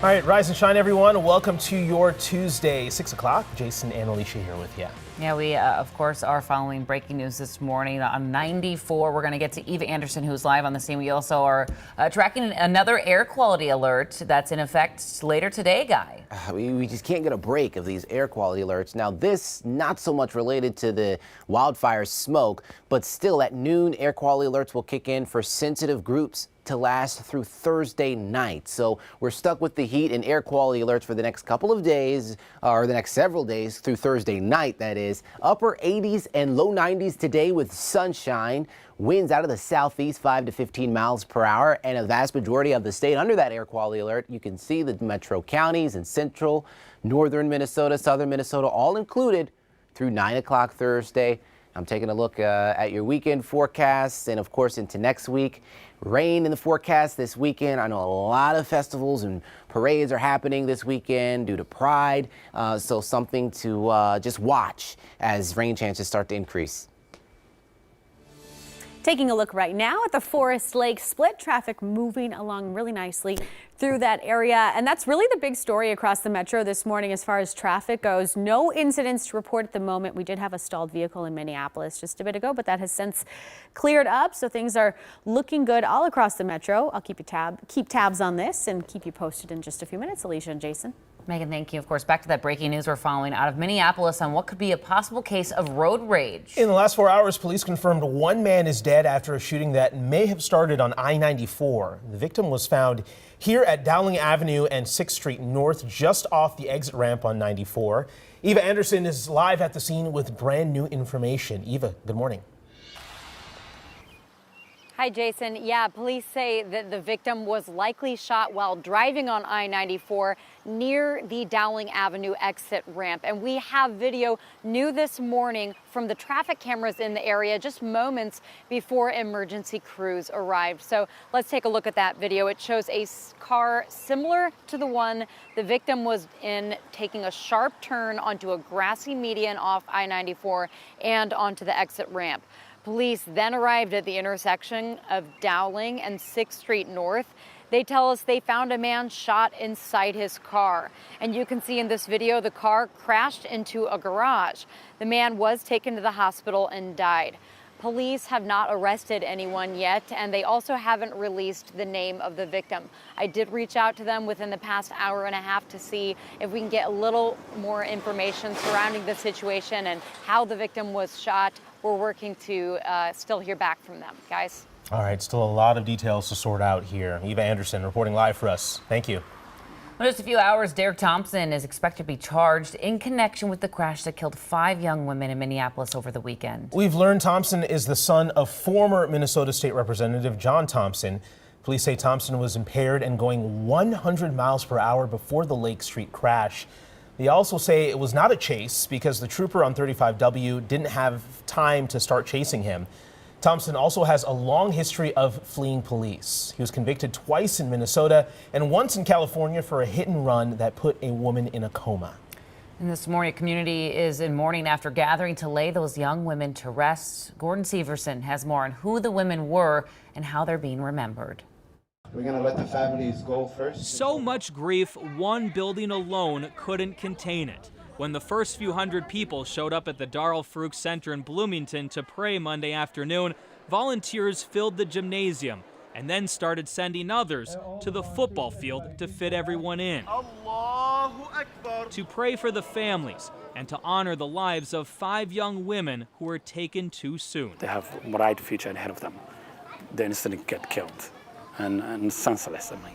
All right, rise and shine, everyone. Welcome to your Tuesday, 6 o'clock. Jason and Alicia here with you. Yeah, we, of course, are following breaking news this morning on 94. We're going to get to Eva Anderson, who's live on the scene. We also are tracking another air quality alert that's in effect later today, Guy. We just can't get a break of these air quality alerts. Now, this not so much related to the wildfire smoke, but still at noon, air quality alerts will kick in for sensitive groups to last through Thursday night. So we're stuck with the heat and air quality alerts for the next couple of days, or the next several days through Thursday night, that is. Upper 80s and low 90s today with sunshine. Winds out of the southeast 5 to 15 miles per hour, and a vast majority of the state under that air quality alert. You can see the metro counties and central, northern Minnesota, southern Minnesota, all included through 9 o'clock Thursday. I'm taking a look at your weekend forecasts and, of course, into next week. Rain in the forecast this weekend. I know a lot of festivals and parades are happening this weekend due to Pride, so something to just watch as rain chances start to increase. Taking a look right now at the Forest Lake split, traffic moving along really nicely through that area. And that's really the big story across the metro this morning as far as traffic goes. No incidents to report at the moment. We did have a stalled vehicle in Minneapolis just a bit ago, but that has since cleared up. So things are looking good all across the metro. I'll keep tabs on this and keep you posted in just a few minutes. Alicia and Jason. Megan, thank you. Of course, back to that breaking news we're following out of Minneapolis on what could be a possible case of road rage. In the last 4 hours, police confirmed one man is dead after a shooting that may have started on I-94. The victim was found here at Dowling Avenue and 6th Street North, just off the exit ramp on 94. Eva Anderson is live at the scene with brand new information. Eva, good morning. Hi, Jason. Yeah, police say that the victim was likely shot while driving on I-94 near the Dowling Avenue exit ramp. And we have video new this morning from the traffic cameras in the area just moments before emergency crews arrived. So let's take a look at that video. It shows a car similar to the one the victim was in, taking a sharp turn onto a grassy median off I-94 and onto the exit ramp. Police then arrived at the intersection of Dowling and 6th Street North. They tell us they found a man shot inside his car. And you can see in this video, the car crashed into a garage. The man was taken to the hospital and died. Police have not arrested anyone yet, and they also haven't released the name of the victim. I did reach out to them within the past hour and a half to see if we can get a little more information surrounding the situation and how the victim was shot. We're working to still hear back from them, guys. All right, still a lot of details to sort out here. Eva Anderson reporting live for us. Thank you. In just a few hours, Derek Thompson is expected to be charged in connection with the crash that killed 5 young women in Minneapolis over the weekend. We've learned Thompson is the son of former Minnesota State Representative John Thompson. Police say Thompson was impaired and going 100 miles per hour before the Lake Street crash. They also say it was not a chase because the trooper on 35W didn't have time to start chasing him. Thompson also has a long history of fleeing police. He was convicted twice in Minnesota and once in California for a hit and run that put a woman in a coma. And this morning, community is in mourning after gathering to lay those young women to rest. Gordon Severson has more on who the women were and how they're being remembered. We're going to let the families go first. So much grief, one building alone couldn't contain it. When the first few hundred people showed up at the Darl Farouk Center in Bloomington to pray Monday afternoon, volunteers filled the gymnasium and then started sending others to the football field to fit everyone in. Allahu Akbar. To pray for the families and to honor the lives of 5 young women who were taken too soon. They have a bright future ahead of them. They instantly get killed and senseless, I mean.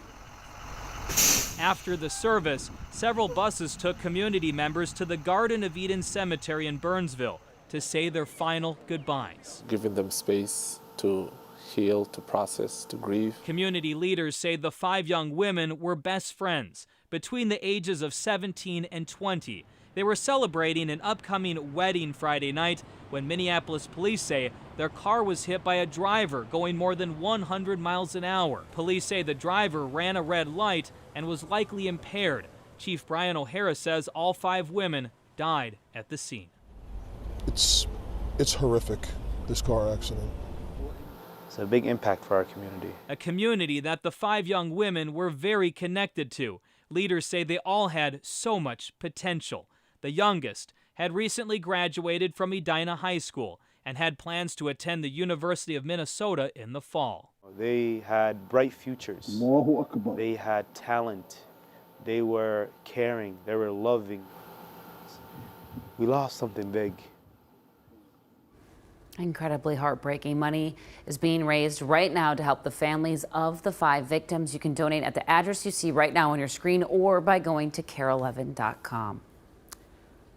After the service, several buses took community members to the Garden of Eden Cemetery in Burnsville to say their final goodbyes. Giving them space to heal, to process, to grieve. Community leaders say the 5 young women were best friends between the ages of 17 and 20. They were celebrating an upcoming wedding Friday night when Minneapolis police say their car was hit by a driver going more than 100 miles an hour. Police say the driver ran a red light and was likely impaired. Chief Brian O'Hara says all 5 women died at the scene. It's horrific, this car accident. It's a big impact for our community. A community that the 5 young women were very connected to. Leaders say they all had so much potential. The youngest had recently graduated from Edina High School and had plans to attend the University of Minnesota in the fall. They had bright futures. They had talent. They were caring. They were loving. We lost something big. Incredibly heartbreaking. Money is being raised right now to help the families of the 5 victims. You can donate at the address you see right now on your screen or by going to care11.com.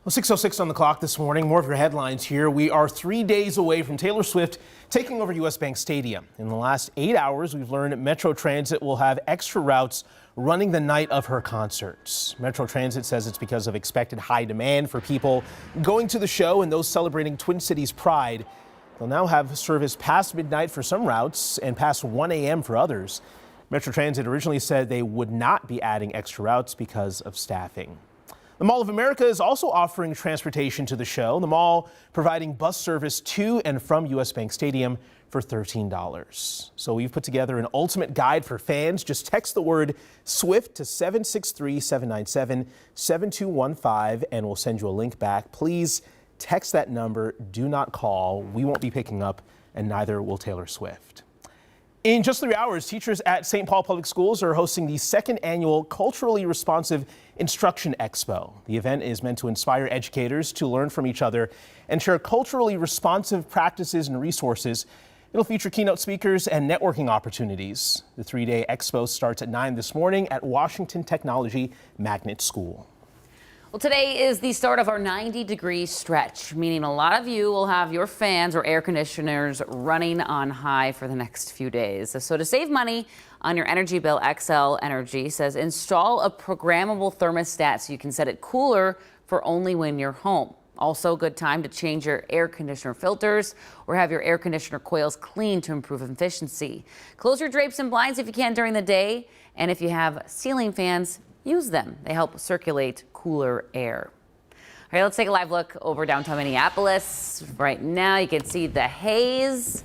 Well, 6:06 on the clock this morning. More of your headlines here. We are 3 days away from Taylor Swift taking over US Bank Stadium. In the last 8 hours, we've learned Metro Transit will have extra routes running the night of her concerts. Metro Transit says it's because of expected high demand for people going to the show and those celebrating Twin Cities Pride. They'll now have service past midnight for some routes and past 1 a.m. for others. Metro Transit originally said they would not be adding extra routes because of staffing. The Mall of America is also offering transportation to the show. The mall providing bus service to and from US Bank Stadium for $13. So we've put together an ultimate guide for fans. Just text the word SWIFT to 763-797-7215 and we'll send you a link back. Please text that number. Do not call. We won't be picking up, and neither will Taylor Swift. In just 3 hours, teachers at St. Paul Public Schools are hosting the second annual Culturally Responsive Instruction Expo. The event is meant to inspire educators to learn from each other and share culturally responsive practices and resources. It'll feature keynote speakers and networking opportunities. The 3-day expo starts at 9 this morning at Washington Technology Magnet School. Well, today is the start of our 90-degree stretch, meaning a lot of you will have your fans or air conditioners running on high for the next few days. So to save money on your energy bill, XL Energy says install a programmable thermostat so you can set it cooler for only when you're home. Also a good time to change your air conditioner filters or have your air conditioner coils cleaned to improve efficiency. Close your drapes and blinds if you can during the day, and if you have ceiling fans, use them. They help circulate cooler air. All right, let's take a live look over downtown Minneapolis. Right now, you can see the haze.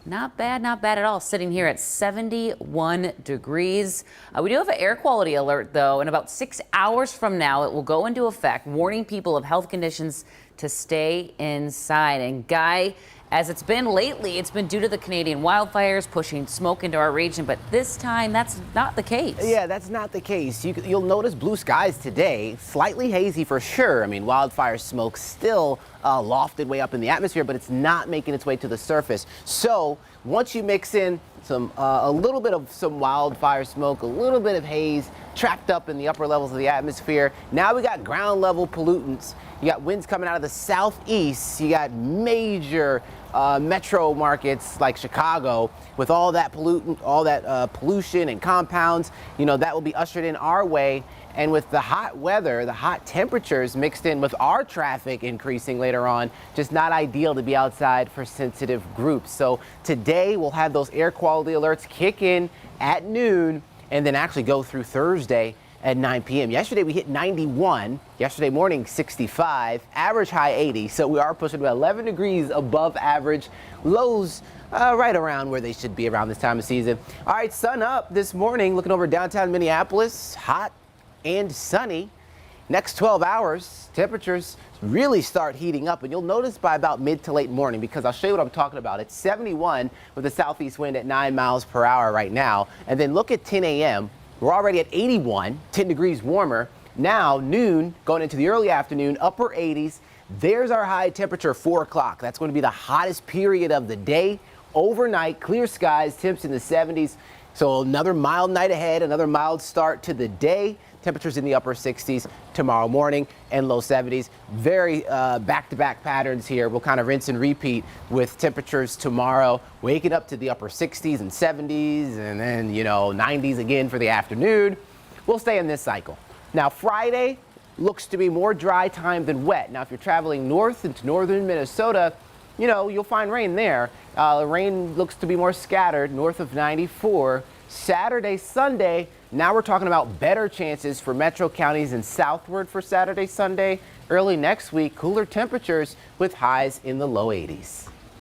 Not bad at all. Sitting here at 71 degrees. We do have an air quality alert, though. In about 6 hours from now, it will go into effect, warning people of health conditions to stay inside. And Guy, as it's been lately, it's been due to the Canadian wildfires pushing smoke into our region, but this time that's not the case. Yeah, that's not the case. You'll notice blue skies today, slightly hazy for sure. I mean, wildfire smoke still lofted way up in the atmosphere, but it's not making its way to the surface. So once you mix in a little bit of some wildfire smoke, a little bit of haze trapped up in the upper levels of the atmosphere, now we got ground level pollutants. You got winds coming out of the southeast. You got major metro markets like Chicago with all that pollution and compounds. You know, that will be ushered in our way. And with the hot weather, the hot temperatures mixed in with our traffic increasing later on, just not ideal to be outside for sensitive groups. So today we'll have those air quality alerts kick in at noon and then actually go through Thursday at 9 p.m. Yesterday we hit 91, yesterday morning 65, average high 80, so we are pushing about 11 degrees above average, lows right around where they should be around this time of season. All right, sun up this morning, looking over downtown Minneapolis, hot and sunny. Next 12 hours, temperatures really start heating up, and you'll notice by about mid to late morning, because I'll show you what I'm talking about. It's 71 with a southeast wind at 9 miles per hour right now, and then look at 10 a.m. We're already at 81, 10 degrees warmer. Now, noon, going into the early afternoon, upper 80s. There's our high temperature, 4 o'clock. That's going to be the hottest period of the day. Overnight, clear skies, temps in the 70s. So another mild night ahead, another mild start to the day. Temperatures in the upper 60s tomorrow morning and low 70s. Very back-to-back patterns here. We'll kind of rinse and repeat with temperatures tomorrow, waking up to the upper 60s and 70s, and then, 90s again for the afternoon. We'll stay in this cycle. Now, Friday looks to be more dry time than wet. Now, if you're traveling north into northern Minnesota, you'll find rain there. Rain looks to be more scattered north of 94. Saturday, Sunday, now we're talking about better chances for metro counties and southward for Saturday, Sunday. Early next week, cooler temperatures with highs in the low 80s.